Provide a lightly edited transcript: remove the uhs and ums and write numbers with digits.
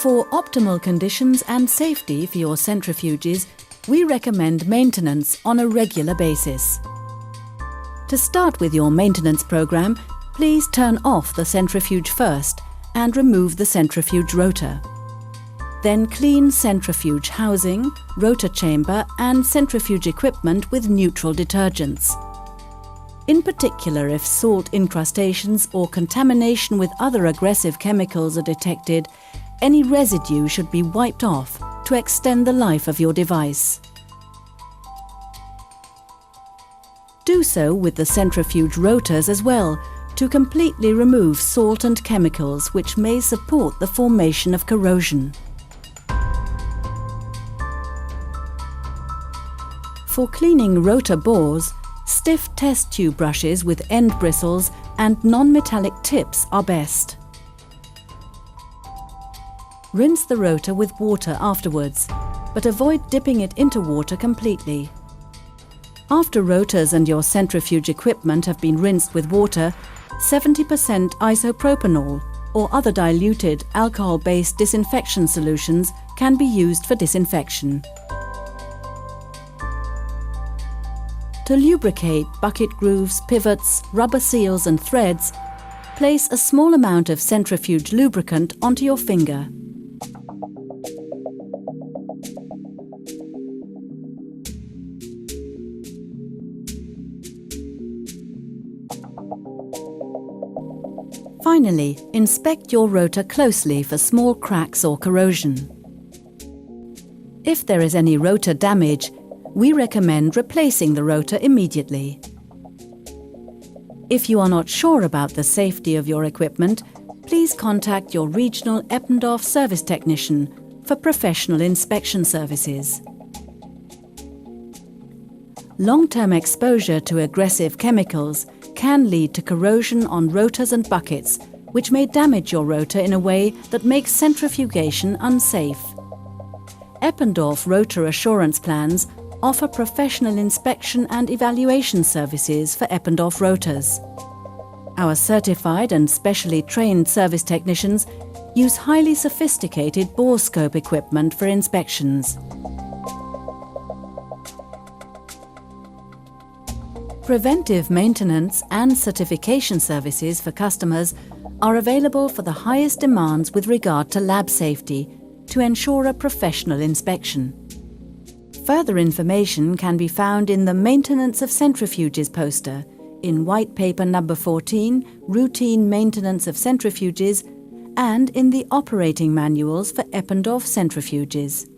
For optimal conditions and safety for your centrifuges, we recommend maintenance on a regular basis. To start with your maintenance program, please turn off the centrifuge first and remove the centrifuge rotor. Then clean centrifuge housing, rotor chamber and centrifuge equipment with neutral detergents. In particular, if salt incrustations or contamination with other aggressive chemicals are detected, any residue should be wiped off to extend the life of your device. Do so with the centrifuge rotors as well, to completely remove salt and chemicals which may support the formation of corrosion. For cleaning rotor bores, stiff test tube brushes with end bristles and non-metallic tips are best. Rinse the rotor with water afterwards, but avoid dipping it into water completely. After rotors and your centrifuge equipment have been rinsed with water, 70% isopropanol or other diluted alcohol-based disinfection solutions can be used for disinfection. To lubricate bucket grooves, pivots, rubber seals and threads, place a small amount of centrifuge lubricant onto your finger. Finally, inspect your rotor closely for small cracks or corrosion. If there is any rotor damage, we recommend replacing the rotor immediately. If you are not sure about the safety of your equipment, please contact your regional Eppendorf service technician for professional inspection services. Long-term exposure to aggressive chemicals can lead to corrosion on rotors and buckets, which may damage your rotor in a way that makes centrifugation unsafe. Eppendorf rotor assurance plans offer professional inspection and evaluation services for Eppendorf rotors. Our certified and specially trained service technicians use highly sophisticated borescope equipment for inspections. Preventive maintenance and certification services for customers are available for the highest demands with regard to lab safety to ensure a professional inspection. Further information can be found in the Maintenance of Centrifuges poster, in White Paper number 14, Routine Maintenance of Centrifuges, and in the operating manuals for Eppendorf centrifuges.